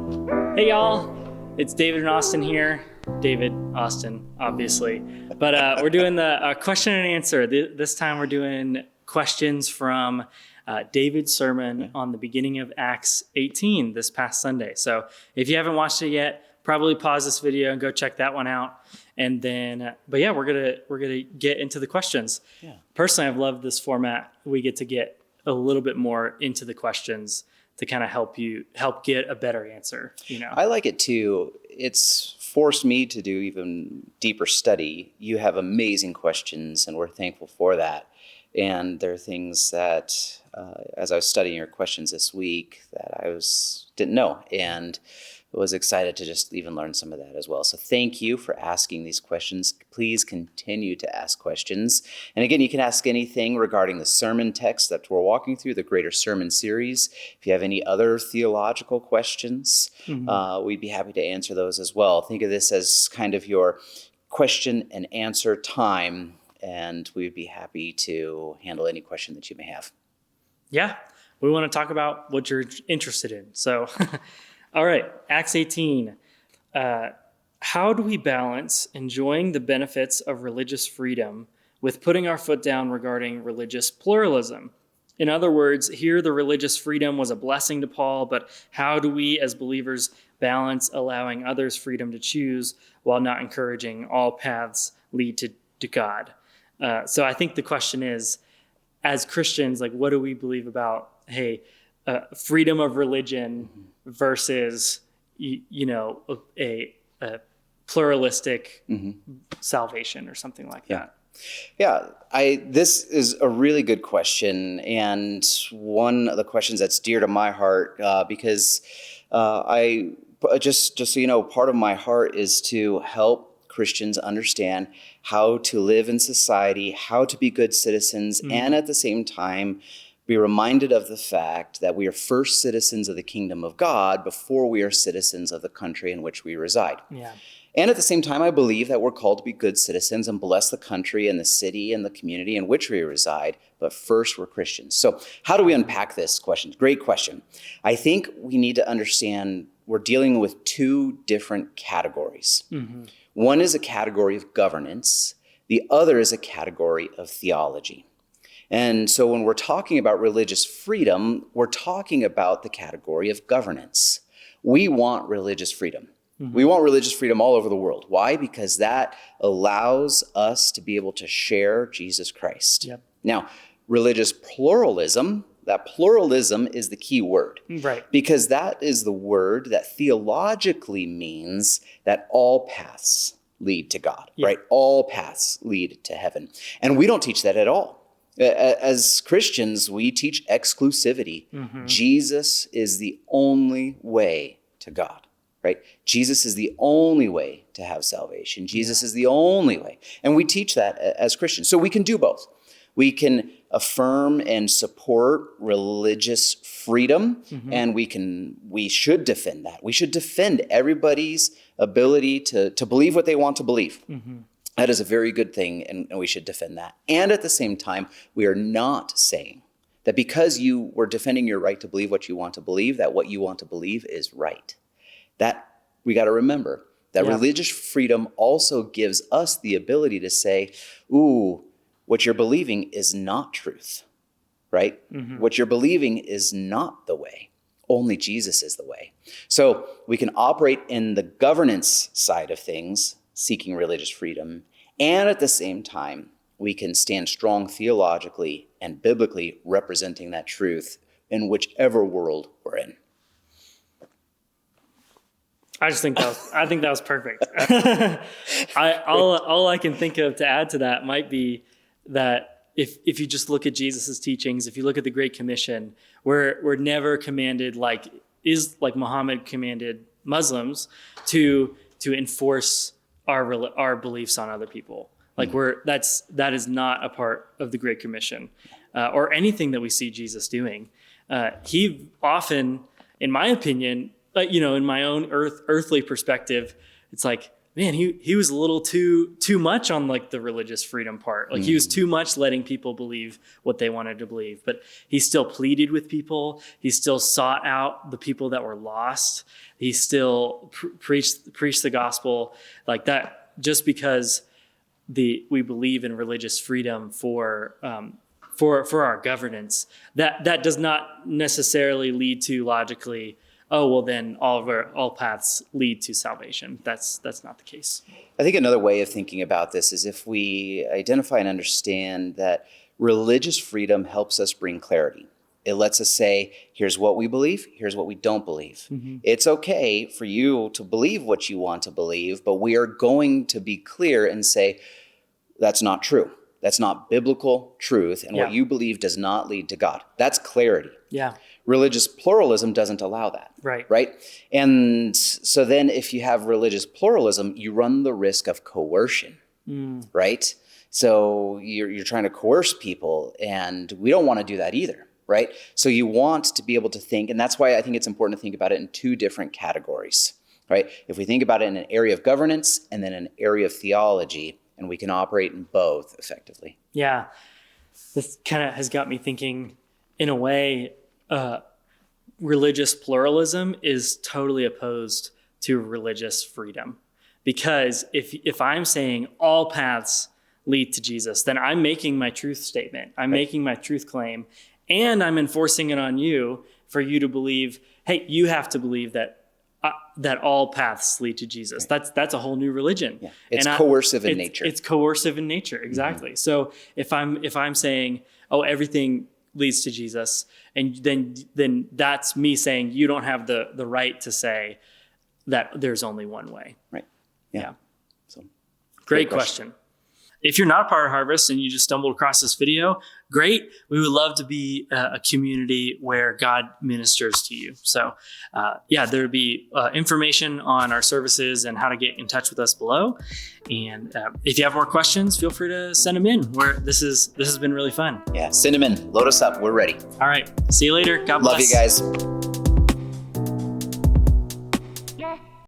Hey y'all, it's David and Austin here. David, Austin, obviously. But we're doing the question and answer. This time we're doing questions from David's sermon on the beginning of Acts 18 this past Sunday. So if you haven't watched it yet, probably pause this video and go check that one out. And then, but yeah, we're gonna get into the questions. Yeah. Personally, I've loved this format. We get to get a little bit more into the questions to kind of help get a better answer. You know, I like it too. It's forced me to do even deeper study. You have amazing questions, and we're thankful for that. And there are things that, as I was studying your questions this week, that I didn't know, and was excited to just even learn some of that as well. So thank you for asking these questions. Please continue to ask questions. And again, you can ask anything regarding the sermon text that we're walking through, the Greater Sermon Series. If you have any other theological questions, we'd be happy to answer those as well. Think of this as kind of your question and answer time, and we'd be happy to handle any question that you may have. Yeah, we want to talk about what you're interested in. So all right, Acts 18. How do we balance enjoying the benefits of religious freedom with putting our foot down regarding religious pluralism? In other words, here the religious freedom was a blessing to Paul, but how do we as believers balance allowing others freedom to choose while not encouraging all paths lead to God? So I think the question is, as Christians, like, what do we believe about, freedom of religion versus, a pluralistic salvation or something like that? Yeah, this is a really good question, and one of the questions that's dear to my heart, because just so you know, part of my heart is to help Christians understand how to live in society, how to be good citizens, and at the same time, be reminded of the fact that we are first citizens of the kingdom of God before we are citizens of the country in which we reside. Yeah. And at the same time, I believe that we're called to be good citizens and bless the country and the city and the community in which we reside, but first we're Christians. So how do we unpack this question? Great question. I think we need to understand we're dealing with two different categories. One is a category of governance. The other is a category of theology. And so when we're talking about religious freedom, we're talking about the category of governance. We want religious freedom. We want religious freedom all over the world. Why? Because that allows us to be able to share Jesus Christ. Yep. Now, religious pluralism, that pluralism is the key word. Right. Because that is the word that theologically means that all paths lead to God, right? All paths lead to heaven. And we don't teach that at all. As Christians, we teach exclusivity. Jesus is the only way to God, right? Jesus is the only way to have salvation. Jesus is the only way. And we teach that as Christians. So we can do both. We can affirm and support religious freedom, and we should defend that. We should defend everybody's ability to believe what they want to believe. That is a very good thing, and we should defend that. And at the same time, we are not saying that because you were defending your right to believe what you want to believe, that what you want to believe is right. That we got to remember that religious freedom also gives us the ability to say, ooh, what you're believing is not truth, right? What you're believing is not the way. Only Jesus is the way. So we can operate in the governance side of things, seeking religious freedom, and at the same time, we can stand strong theologically and biblically representing that truth in whichever world we're in. I think that was perfect. All I can think of to add to that might be that if you just look at Jesus' teachings, if you look at the Great Commission, we're never commanded like Muhammad commanded Muslims to enforce our beliefs on other people. Like that is not a part of the Great Commission or anything that we see Jesus doing. He often, in my opinion, in my own earthly perspective, it's like man, he was a little too much on like the religious freedom part. Like he was too much letting people believe what they wanted to believe, but he still pleaded with people. He still sought out the people that were lost. He still preached the gospel like that. Just because we believe in religious freedom for our governance, that does not necessarily lead to logically, oh, well, then all paths lead to salvation. That's not the case. I think another way of thinking about this is if we identify and understand that religious freedom helps us bring clarity. It lets us say, here's what we believe, here's what we don't believe. Mm-hmm. It's okay for you to believe what you want to believe, but we are going to be clear and say, that's not true. That's not biblical truth, and what you believe does not lead to God. That's clarity. Yeah. Religious pluralism doesn't allow that. Right. And so then if you have religious pluralism, you run the risk of coercion, right? So you're trying to coerce people, and we don't want to do that either, right? So you want to be able to think, and that's why I think it's important to think about it in two different categories, right? If we think about it in an area of governance and then an area of theology, and we can operate in both effectively. Yeah. This kind of has got me thinking, in a way, religious pluralism is totally opposed to religious freedom. Because if I'm saying all paths lead to Jesus, then I'm making my truth statement. I'm making my truth claim, and I'm enforcing it on you for you to believe, hey, you have to believe that all paths lead to Jesus. That's a whole new religion. Yeah. It's coercive in nature. It's coercive in nature, exactly. Mm-hmm. So if I'm saying, oh, everything leads to Jesus, and then that's me saying you don't have the right to say that there's only one way. Right. Yeah. So great question. If you're not a part of Harvest and you just stumbled across this video, great. We would love to be a community where God ministers to you. So there would be information on our services and how to get in touch with us below. And if you have more questions, feel free to send them in. This has been really fun. Yeah, send them in. Load us up. We're ready. All right. See you later. God bless. Love you guys.